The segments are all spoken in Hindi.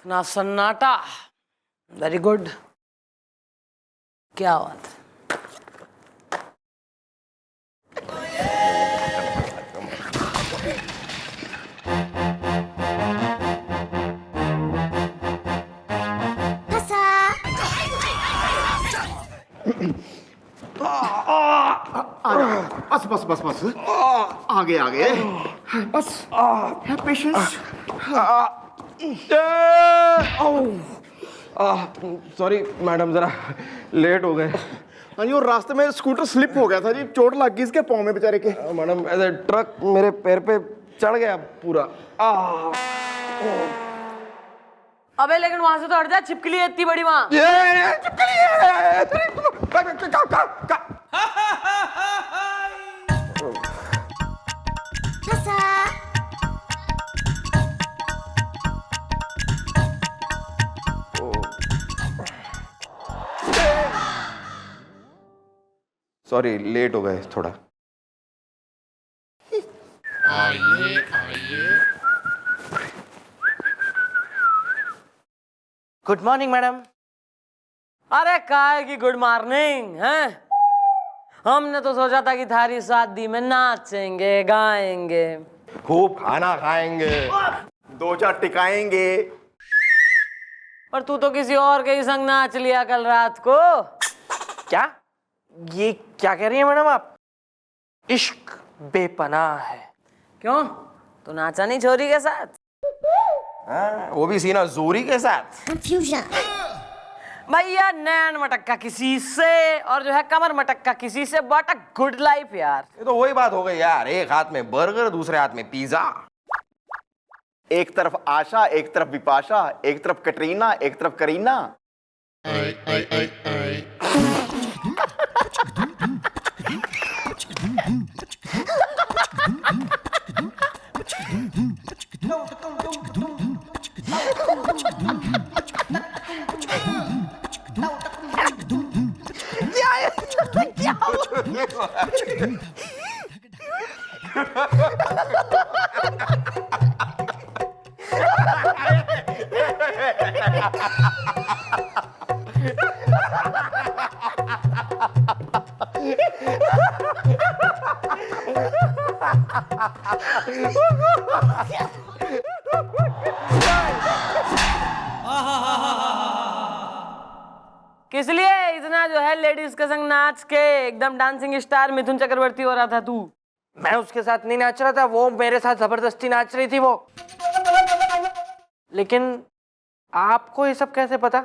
इतना सन्नाटा। Very good. क्या बात। बस बस बस बस आगे आगे बस पेशेंस। सॉरी मैडम, जरा लेट हो गए। हाँ जी, और रास्ते में स्कूटर स्लिप हो गया था जी, चोट लग गई इसके पाँव में बेचारे के। मैडम ऐसे ट्रक मेरे पैर पे चढ़ गया पूरा। अबे लेकिन वहां से तो हट जा, छिपकली है इतनी बड़ी वहां। ये चिपकली सॉरी, लेट हो गए थोड़ा। Good morning madam. अरे काय की गुड मॉर्निंग है। हमने तो सोचा था कि थारी शादी में नाचेंगे गाएंगे, खूब खाना खाएंगे, 2-4 टिकाएंगे। पर तू तो किसी और के ही संग नाच लिया कल रात को। क्या? ये क्या कह रही है मैडम आप? इश्क बेपनाह है। क्यों, तू नाचा नहीं छोरी के साथ? वो भी सीना जोरी के साथ। भैया नैन मटक्का किसी से और जो है कमर मटक्का किसी से। व्हाट अ गुड लाइफ यार। ये तो वही बात हो गई यार, एक हाथ में बर्गर दूसरे हाथ में पिज्जा। एक तरफ आशा, एक तरफ विपाशा, एक तरफ कटरीना, एक तरफ करीना। किस लिए इतना जो है लेडीज के संग नाच के एकदम डांसिंग स्टार मिथुन चक्रवर्ती हो रहा था तू? मैं उसके साथ नहीं नाच रहा था, वो मेरे साथ जबरदस्ती नाच रही थी वो। लेकिन आपको ये सब कैसे पता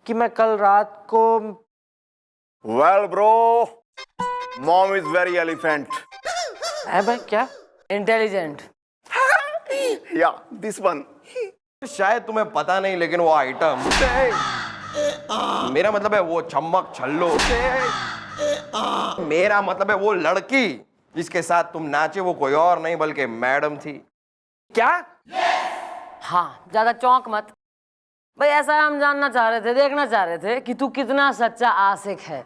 कि मैं कल रात को? Well bro, mom is very elephant. है भाई क्या? इंटेलिजेंट। या दिस वन। शायद तुम्हें पता नहीं, लेकिन वो आइटम, मेरा मतलब है वो चम्मक छल्लो, मेरा मतलब है वो लड़की जिसके साथ तुम नाचे, वो कोई और नहीं बल्कि मैडम थी। क्या? हाँ, ज्यादा चौंक मत भाई। ऐसा हम जानना चाह रहे थे, देखना चाह रहे थे कि तू कितना सच्चा आशिक है।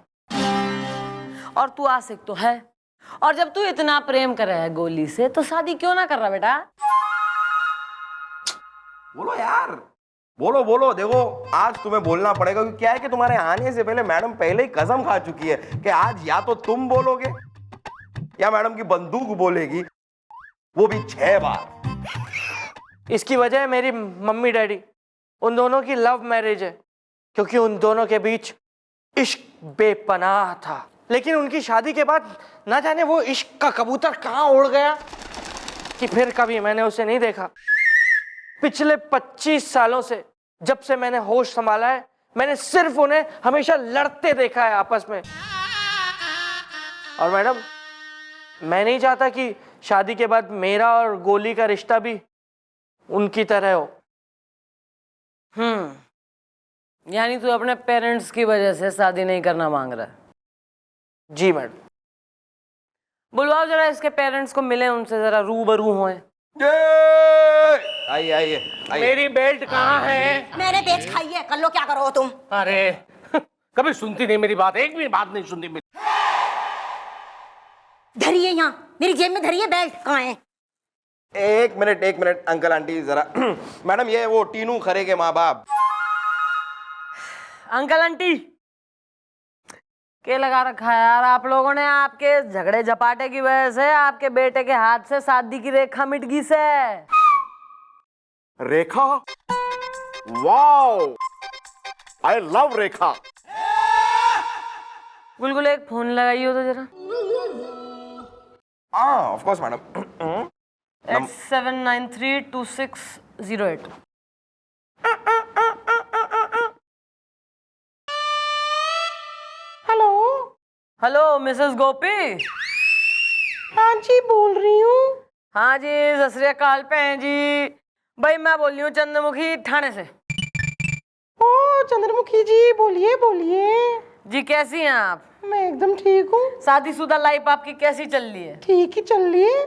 और तू आशिक तो है, और जब तू इतना प्रेम कर रहा है गोली से, तो शादी क्यों ना कर रहा बेटा? बोलो यार, बोलो बोलो। देखो, आज तुम्हें बोलना पड़ेगा, क्योंकि क्या है कि तुम्हारे आने से पहले मैडम पहले ही कसम खा चुकी है कि आज या तो तुम बोलोगे या मैडम की बंदूक बोलेगी, वो भी 6 बार। इसकी वजह है मेरी मम्मी डैडी। उन दोनों की लव मैरिज है, क्योंकि उन दोनों के बीच इश्क बेपनाह था। लेकिन उनकी शादी के बाद ना जाने वो इश्क का कबूतर कहाँ उड़ गया कि फिर कभी मैंने उसे नहीं देखा। पिछले 25 सालों से, जब से मैंने होश संभाला है, मैंने सिर्फ उन्हें हमेशा लड़ते देखा है आपस में। और मैडम, मैं नहीं चाहता कि शादी के बाद मेरा और गोली का रिश्ता भी उनकी तरह हो। यानी तू अपने पेरेंट्स की वजह से शादी नहीं करना मांग रहा है? जी मैडम। बुलवाओ जरा इसके पेरेंट्स को, मिले उनसे, जरा रूबरू होए। आइए आइए आइए। मेरी बेल्ट कहाँ है? मेरे बेच खाइए, कर लो क्या करो तुम। अरे कभी सुनती नहीं मेरी बात, एक भी बात नहीं सुनती मेरी। धरिए यहाँ, मेरी जेब में धरिए बेल्ट। कहाँ है? एक मिनट अंकल आंटी जरा मैडम ये वो टीनू खरे के माँ बाप। अंकल आंटी के लगा रखा है यार आप लोगों ने, आपके झगड़े झपाटे की वजह से आपके बेटे के हाथ से शादी की रेखा मिट गई से। Rekha, wow, I love Rekha. Bulbul एक फोन लगाइए तो जरा। हाँ of course madam. 87932608। Hello. Hello Mrs Gopi. हाँ जी बोल रही हूँ। हाँ जी सत श्री अकाल भैन जी। भाई मैं बोल रही हूँ चंद्रमुखी थाने से। ओ चंद्रमुखी जी बोलिए बोलिए। जी कैसी हैं आप? मैं एकदम ठीक हूँ। शादीशुदा लाइफ आपकी कैसी चल रही है? ठीक ही चल रही है।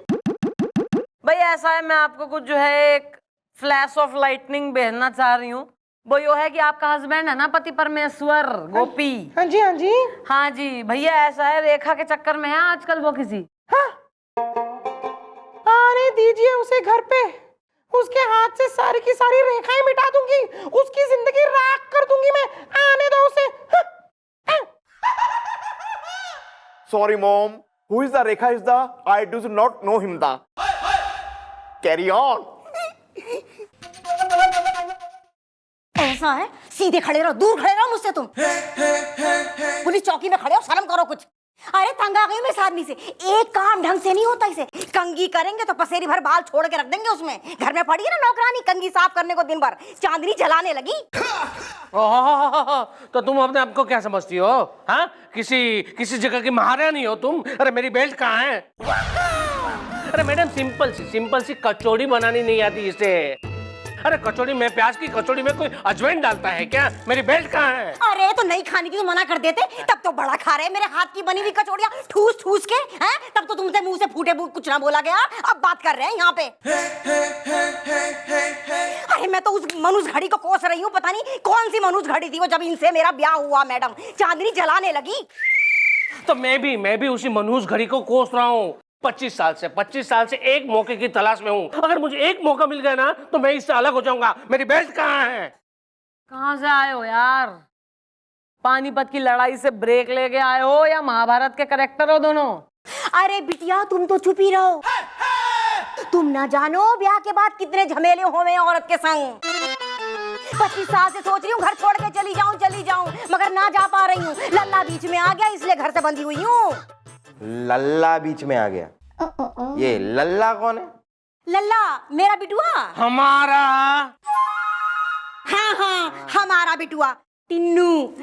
भाई ऐसा है, मैं आपको कुछ जो है एक फ्लैश ऑफ लाइटनिंग भेजना चाह रही हूँ। वो यो है कि आपका हस्बैंड है ना पति परमेश्वर गोपी। हाँ जी हाँ जी। हाँ जी भैया ऐसा है, रेखा के चक्कर में है आजकल वो किसी। हाँ आने दीजिए उसे घर पे, उसके हाथ से सारी की सारी रेखाएं मिटा दूंगी, उसकी जिंदगी राख कर दूंगी मैं। आने दो उसे। हाँ, हाँ। Sorry mom, who is the Rekha is the? I do not know him the. Carry on. ऐसा है, सीधे खड़े रहो, दूर खड़े रहो मुझसे तुम। पुलिस चौकी में खड़े हो, शर्म करो कुछ। अरे तंग आ गई हूं मैं इस आदमी से, एक काम ढंग से नहीं होता इसे। कंघी करेंगे तो पसेरी भर बाल छोड़ के रख देंगे उसमें। घर में पड़ी है ना नौकरानी कंघी साफ करने को दिन भर, चांदनी जलाने लगी। ओह, तो तुम अपने आप को क्या समझती हो? हाँ किसी जगह की महारानी हो तुम? अरे मेरी बेल्ट कहाँ है? अरे मैडम सिंपल सी कचौड़ी बनानी नहीं आती इसे। अरे कचौड़ी में, प्याज की कचौड़ी में कोई अजवाइन डालता है क्या? मेरी बेल्ट कहाँ है? अरे तो नहीं खानी थी तो मना कर देते, तब तो बड़ा खा रहे मेरे हाथ की बनी हुई कचौड़ियां ठूस ठूस के हैं। तब तो तुमसे मुंह से फूटे कुछ ना बोला गया, अब बात कर रहे हैं यहाँ पे। अरे मैं तो उस मनुज घड़ी को कोस रही हूँ, पता नहीं कौन सी मनुज घड़ी थी वो, जब इनसे मेरा ब्याह हुआ मैडम चांदनी जलाने लगी। तो मैं भी उसी मनहूस घड़ी को कोस रहा हूँ। 25 साल से एक मौके की तलाश में हूँ। अगर मुझे एक मौका मिल गया ना तो मैं इससे अलग हो जाऊंगा। मेरी बेल्ट कहाँ है? कहाँ से आए हो यार? पानीपत की लड़ाई से ब्रेक लेके आए हो या महाभारत के करेक्टर हो दोनों? अरे बिटिया तुम तो चुप ही रहो, तुम ना जानो ब्याह के बाद कितने झमेले होवे औरत के संग। 25 साल से सोच रही हूँ घर छोड़ के चली जाऊं, मगर ना जा पा रही हूँ। लल्ला बीच में आ गया इसलिए घर से बंधी हुई हूँ। लल्ला बीच में आ गया? ये लल्ला कौन है? लल्ला मेरा बिटुआ। हमारा? हाँ हमारा बिटुआ टिन्नू।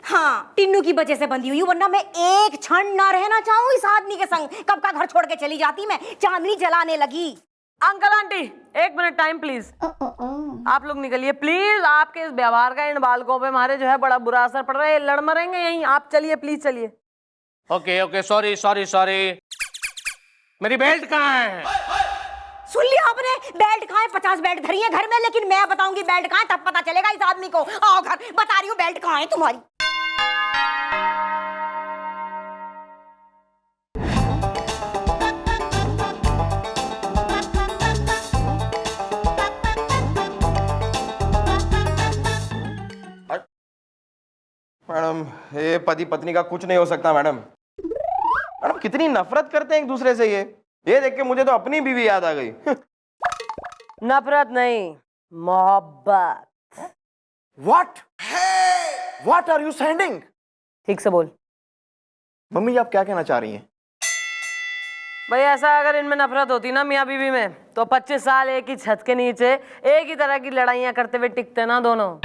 हाँ टिन्नू की वजह से बंधी हुई हूँ, वरना मैं एक क्षण ना रहना चाहूँ इस आदमी के संग। कब का घर छोड़ के चली जाती मैं, चांदनी जलाने लगी। अंकल आंटी एक मिनट टाइम प्लीज। आप लोग निकलिए प्लीज, आपके इस व्यवहार का इन बालकों पे हमारे जो है बड़ा बुरा असर पड़ रहा है, लड़ मरेंगे यहीं। आप चलिए प्लीज चलिए। Okay sorry. मेरी बेल्ट कहाँ है? सुन लिया आपने, बेल्ट कहाँ है? 50 बेल्ट धरी है घर में, लेकिन मैं बताऊंगी बेल्ट कहाँ है, तब पता चलेगा इस आदमी को। आओ घर, बता रही हूँ बेल्ट कहाँ है तुम्हारी। मैडम ये पति पत्नी का कुछ नहीं हो सकता मैडम। मैडम कितनी नफरत करते हैं एक दूसरे से। ये देख के मुझे तो अपनी बीवी याद आ गई। नफरत नहीं, मोहब्बत। What are you saying? ठीक से बोल। मम्मी आप क्या कहना चाह रही हैं? भाई ऐसा अगर इनमें नफरत होती ना मियाँ बीवी में, तो 25 साल एक ही छत के नीचे एक ही तरह की लड़ाइयाँ करते हुए टिकते ना दोनों।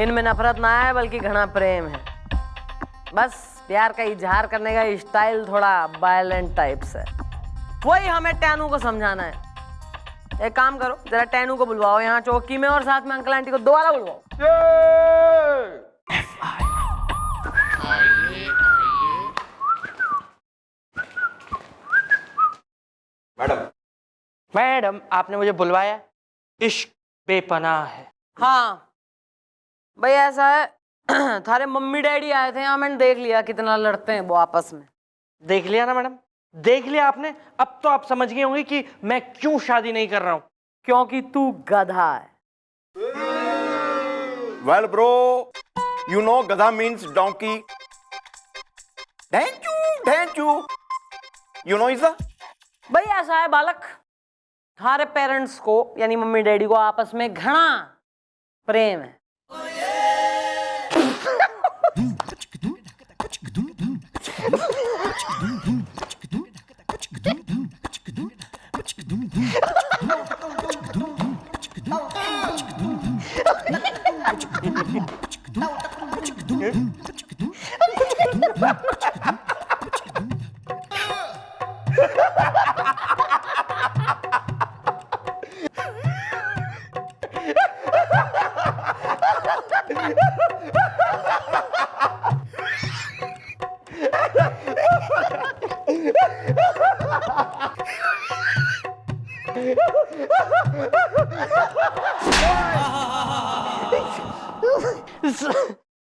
इनमें नफरत ना है बल्कि घना प्रेम है। बस प्यार का इजहार करने का स्टाइल थोड़ा वायलेंट टाइप से। वही हमें टैनू को समझाना है। एक काम करो, जरा टैनू को बुलवाओ यहाँ चौकी में, और साथ में अंकल आंटी को दोबारा बुलवाओ। मैडम आपने मुझे बुलवाया, इश्क बेपनाह है। हाँ भाई ऐसा है, थारे मम्मी डैडी आए थे यहाँ, मैंने देख लिया कितना लड़ते हैं वो आपस में। देख लिया ना मैडम, देख लिया आपने, अब तो आप समझ गए होंगे कि मैं क्यों शादी नहीं कर रहा हूं। क्योंकि तू गधा है। वेल ब्रो, यू नो गधा मीन्स डोंकी। ढेंचू यू नो इज भाई ऐसा है बालक, हमारे पेरेंट्स को यानी मम्मी डैडी को आपस में घना प्रेम है।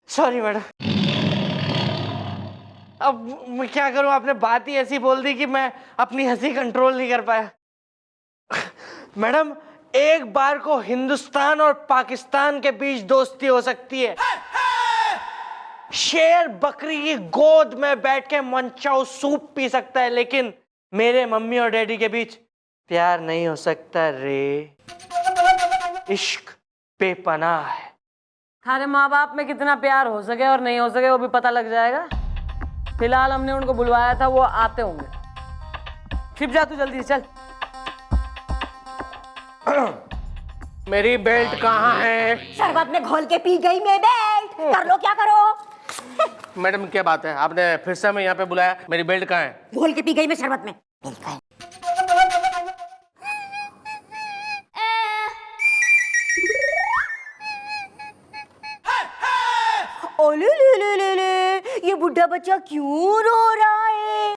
सॉरी मैडम, अब मैं क्या करूं, आपने बात ही ऐसी बोल दी कि मैं अपनी हंसी कंट्रोल नहीं कर पाया। मैडम, एक बार को हिंदुस्तान और पाकिस्तान के बीच दोस्ती हो सकती है, शेर बकरी की गोद में बैठ के मनचाओ सूप पी सकता है, लेकिन मेरे मम्मी और डैडी के बीच प्यार नहीं हो सकता रे। इश्क बेपनाह है। हमारे माँ बाप में कितना प्यार हो सके और नहीं हो सके वो भी पता लग जाएगा। फिलहाल हमने उनको बुलवाया था, वो आते होंगे। छिप जा तू जल्दी चल। मेरी बेल्ट कहाँ है? शरबत में घोल के पी गई मैं बेल्ट। कर लो क्या करो। मैडम क्या बात है, आपने फिर से हमें यहाँ पे बुलाया, मेरी बेल्ट कहाँ है? घोल के पी गई मैं शरबत में। ओले ले ले ले ले, ये बुढ़ा बच्चा क्यों रो रहा है?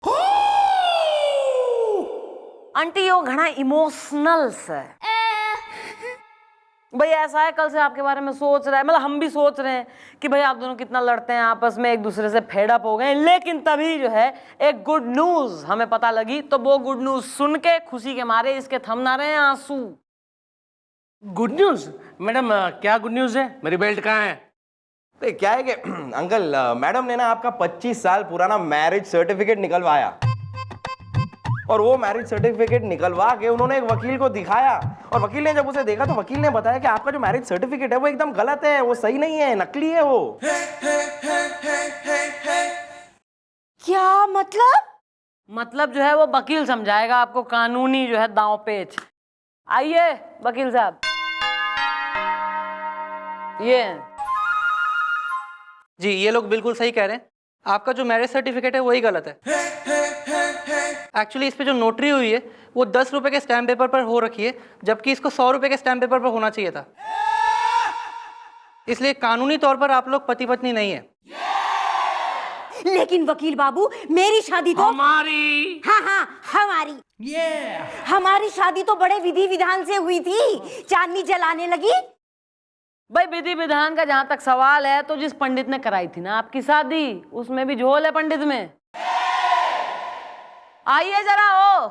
आंटी वो घना इमोशनल है। भाई ऐसा है, कल से आपके बारे में सोच रहा है, मतलब हम भी सोच रहे हैं कि भाई आप दोनों कितना लड़ते हैं आपस में, एक दूसरे से फेड अप हो गए। लेकिन तभी जो है एक गुड न्यूज हमें पता लगी, तो वो गुड न्यूज सुन के खुशी के मारे इसके थम ना रहे हैं आंसू। Good news? मैडम क्या गुड न्यूज है? मेरी बेल्ट कहाँ है? तो क्या है कि अंकल, मैडम ने ना आपका 25 साल पुराना मैरिज सर्टिफिकेट निकलवाया, और वो मैरिज सर्टिफिकेट निकलवा के उन्होंने एक वकील को दिखाया, और वकील ने जब उसे देखा तो वकील ने बताया कि आपका जो मैरिज सर्टिफिकेट है वो एकदम गलत है, वो सही नहीं है, नकली है वो। क्या मतलब? मतलब जो है वो वकील समझाएगा आपको, कानूनी जो है दांव पेच। आइए वकील साहब, ये जी, ये लोग बिल्कुल सही कह रहे हैं। आपका जो मैरिज सर्टिफिकेट है वही गलत है। एक्चुअली इस पे जो नोटरी हुई है वो 10 रुपए के स्टैम्प पेपर पर हो रखी है, जबकि इसको 100 रुपए के स्टैम्प पेपर पर होना चाहिए था। इसलिए कानूनी तौर पर आप लोग पति पत्नी नहीं है। लेकिन वकील बाबू, मेरी शादी तो हमारी। हाँ हाँ हमारी हमारी शादी तो बड़े विधि विधान से हुई थी, चांदनी जलाने लगी। भाई विधि विधान का जहां तक सवाल है, तो जिस पंडित ने कराई थी ना आपकी शादी, उसमें भी झोल है पंडित में। आइए जरा ओ।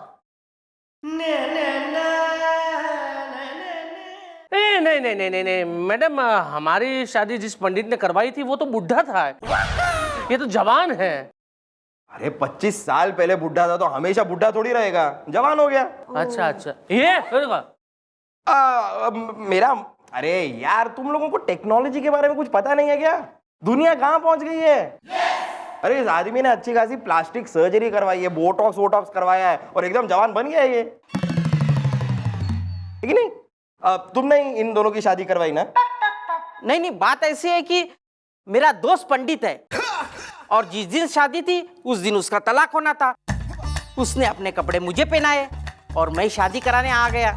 नहीं नहीं नहीं नहीं नहीं मैडम, हमारी शादी जिस पंडित ने करवाई थी वो तो बुढ़ा था, ये तो जवान है। अरे 25 साल पहले बुढ़ा था तो हमेशा बुढ़ा थोड़ी रहेगा, जवान हो गया। अच्छा अच्छा, ये फिर मेरा, अरे यार तुम लोगों को टेक्नोलॉजी के बारे में कुछ पता नहीं है क्या? दुनिया कहाँ पहुंच गई है? अरे इस आदमी ने अच्छी खासी प्लास्टिक सर्जरी करवाई है, बोटॉक्स वोटॉक्स करवाया है, और एकदम जवान बन गया है ये, ठीक नहीं? तुमने इन दोनों की शादी करवाई ना? नहीं नहीं, बात ऐसी है कि मेरा दोस्त पंडित है, और जिस दिन शादी थी उस दिन उसका तलाक होना था। उसने अपने कपड़े मुझे पहनाए और मैं शादी कराने आ गया।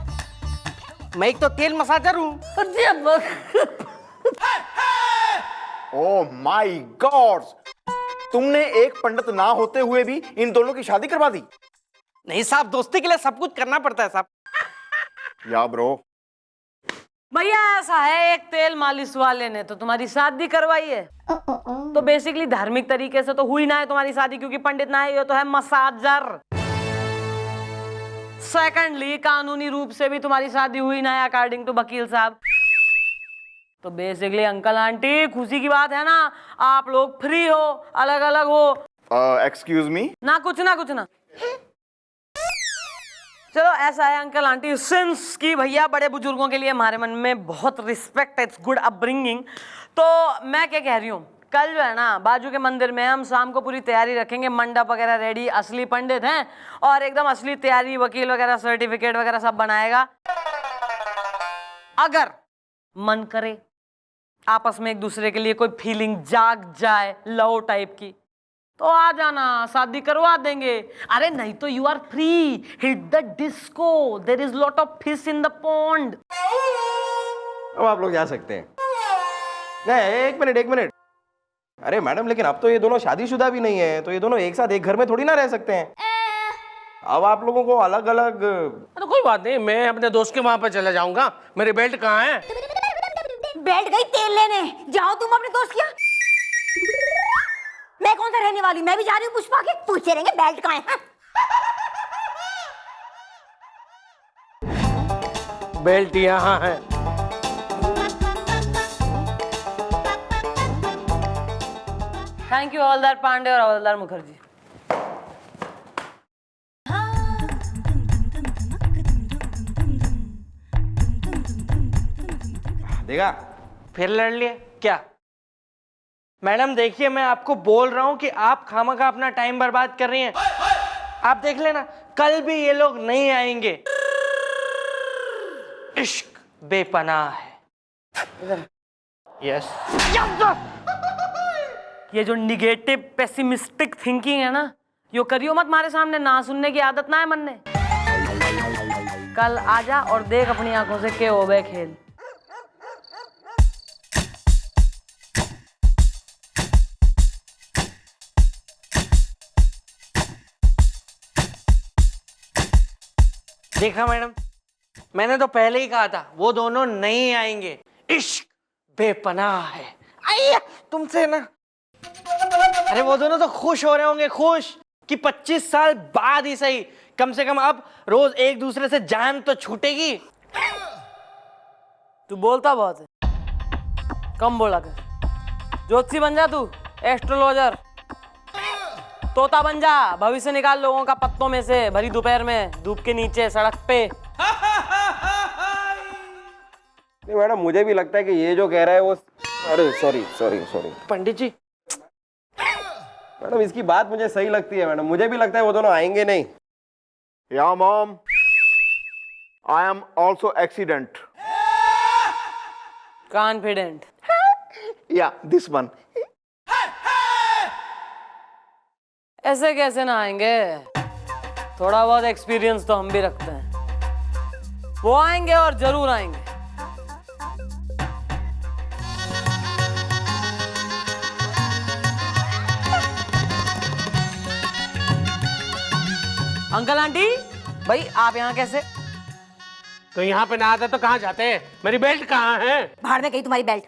मैं एक तो तेल मसाजर हूँ। ओह माय गॉड, तुमने एक पंडित ना होते हुए भी इन दोनों की शादी करवा दी? नहीं साहब, दोस्ती के लिए सब कुछ करना पड़ता है साहब। या ब्रो, भैया ऐसा है, एक तेल मालिश वाले ने तो तुम्हारी शादी करवाई है, तो बेसिकली धार्मिक तरीके से तो हुई ना है तुम्हारी शादी, क्योंकि पंडित ना है, ये तो है मसाजर। सेकंडली कानूनी रूप से भी तुम्हारी शादी हुई ना है अकॉर्डिंग टू वकील साहब। तो बेसिकली अंकल आंटी खुशी की बात है ना, आप लोग फ्री हो, अलग अलग हो। Excuse me. ना कुछ ना कुछ ना। चलो ऐसा है अंकल आंटी, सिंस कि भैया बड़े बुजुर्गों के लिए हमारे मन में बहुत रिस्पेक्ट है, इट्स गुड अपब्रिंगिंग, तो मैं क्या कह रही हूँ, कल जो है ना बाजू के मंदिर में हम शाम को पूरी तैयारी रखेंगे, मंडप वगैरह रेडी, असली पंडित हैं और एकदम असली तैयारी, वकील वगैरह सर्टिफिकेट वगैरह सब बनाएगा। अगर मन करे आपस में एक दूसरे के लिए कोई फीलिंग जाग जाए लव टाइप की, तो आ जाना, शादी करवा देंगे। अरे नहीं तो you are free, hit the disco, there is lot of fish in the pond. अब आप लोग जा सकते हैं। नहीं, एक मिनट। अरे मैडम, लेकिन अब तो ये दोनों शादीशुदा भी नहीं है, तो ये दोनों एक साथ एक घर में थोड़ी ना रह सकते हैं। अब आप लोगों को अलग अलग। अरे कोई बात नहीं, मैं अपने दोस्त के वहां पे चला जाऊंगा। मेरी बेल्ट कहाँ है? बैठ गई तेल लेने, जाओ तुम अपने दोस्त किया। मैं कौन सा रहने वाली, मैं भी जा रही हूँ पुष्पा के, पूछे रहेंगे बेल्ट कहाँ है। बेल्ट यहाँ है। थैंक यू हवलदार पांडे और हवलदार मुखर्जी। देखा, फिर लड़ लिए क्या? मैडम देखिए, मैं आपको बोल रहा हूं कि आप खामखा अपना टाइम बर्बाद कर रही हैं। आप देख लेना, कल भी ये लोग नहीं आएंगे। इश्क बेपनाह है। यस। ये जो निगेटिव पेसिमिस्टिक थिंकिंग है ना, यो करियो मत हमारे सामने, ना सुनने की आदत ना है मन ने। कल आजा और देख अपनी आंखों से के होवे खेल। देखा मैडम, मैंने तो पहले ही कहा था वो दोनों नहीं आएंगे। इश्क बेपनाह है। आइए तुमसे ना। अरे वो दोनों तो खुश हो रहे होंगे, खुश कि 25 साल बाद ही सही, कम से कम अब रोज एक दूसरे से जान तो छूटेगी। तू बोलता बहुत है, कम बोला कर। ज्योतिषी बन जा तू, एस्ट्रोलॉजर। तोता बन जा, भविष्य निकाल लोगों का पत्तों में से, भरी दोपहर में धूप के नीचे सड़क पे। नहीं मैडम, मुझे भी लगता है कि ये जो कह रहा है वो, अरे सॉरी। पंडित जी, मैडम इसकी बात मुझे सही लगती है। मैडम मुझे भी लगता है वो दोनों आएंगे नहीं। या mom, I am also accident. Confident. या दिस वन। ऐसे कैसे ना आएंगे, थोड़ा बहुत एक्सपीरियंस तो हम भी रखते हैं। वो आएंगे और जरूर आएंगे। अंकल आंटी, भाई आप यहाँ कैसे? तो यहाँ पे ना आते तो कहाँ जाते? मेरी बेल्ट कहाँ है? भाड़ में गई तुम्हारी बेल्ट।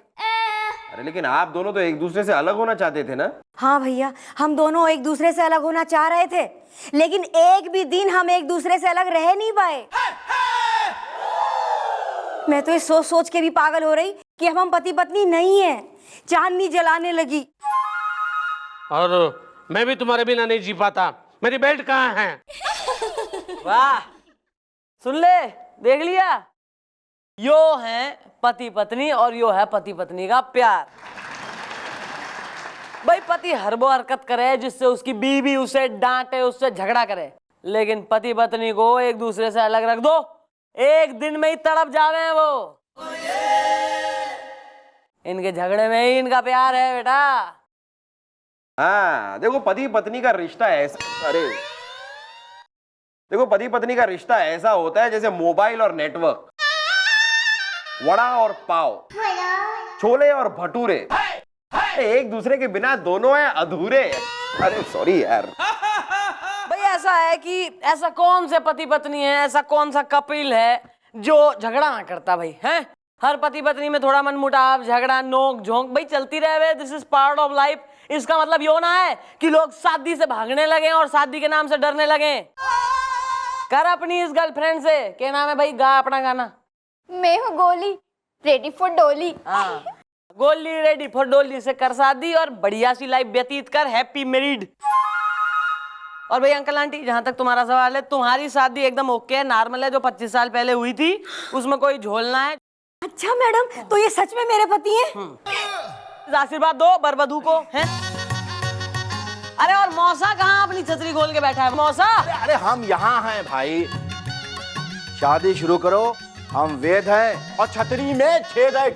अरे लेकिन आप दोनों तो एक दूसरे से अलग होना चाहते थे ना? हाँ भैया, हम दोनों एक दूसरे से अलग होना चाह रहे थे, लेकिन एक भी दिन हम एक दूसरे से अलग रह नहीं पाए। मैं तो ये सोच सोच के भी पागल हो रही कि हम पति पत्नी नहीं है। चांदनी जलाने लगी। और मैं भी तुम्हारे बिना नहीं जी पाता। मेरी बेल्ट कहाँ है? वाह, सुन ले, देख लिया? यो है पति पत्नी और यो है पति पत्नी का प्यार। भाई पति हर वो हरकत करे जिससे उसकी बीवी उसे डांटे, उससे झगड़ा करे, लेकिन पति पत्नी को एक दूसरे से अलग रख दो, एक दिन में ही तड़प जावे वो। इनके झगड़े में ही इनका प्यार है बेटा। हाँ देखो, पति पत्नी का रिश्ता ऐसा, अरे देखो पति पत्नी का रिश्ता ऐसा होता है जैसे मोबाइल और नेटवर्क, वड़ा और पाव, छोले और भटूरे। एक दूसरे के बिना दोनों हैं अधूरे। अरे सॉरी यार। भाई ऐसा है कि ऐसा कौन से पति पत्नी है, ऐसा कौन सा कपिल है जो झगड़ा ना करता भाई, हैं? हर पति पत्नी में थोड़ा मनमुटाव, झगड़ा, नोक झोंक भाई चलती रहे। This is part of life. इसका मतलब यो ना है कि लोग शादी से भागने लगे और शादी के नाम से डरने लगे। कर अपनी इस गर्लफ्रेंड से, क्या नाम है भाई, गा अपना गाना। मैं हूँ गोली, रेडी फॉर डोली। हाँ, गोली रेडी फॉर डोली से कर शादी और बढ़िया सी लाइफ व्यतीत कर, हैप्पी मैरिड। और भाई अंकल आंटी, जहां तक तुम्हारा सवाल है, तुम्हारी शादी एकदम ओके है, नॉर्मल है, जो 25 साल पहले हुई थी उसमें कोई झोलना है। अच्छा मैडम, तो ये सच में मेरे पति हैं? आशीर्वाद दो बरबधू को, हैं? अरे और मौसा कहाँ अपनी छतरी खोल के बैठा है? मौसा, अरे हम यहाँ हैं भाई, शादी शुरू करो, हम वेद हैं और छतरी में छेद है।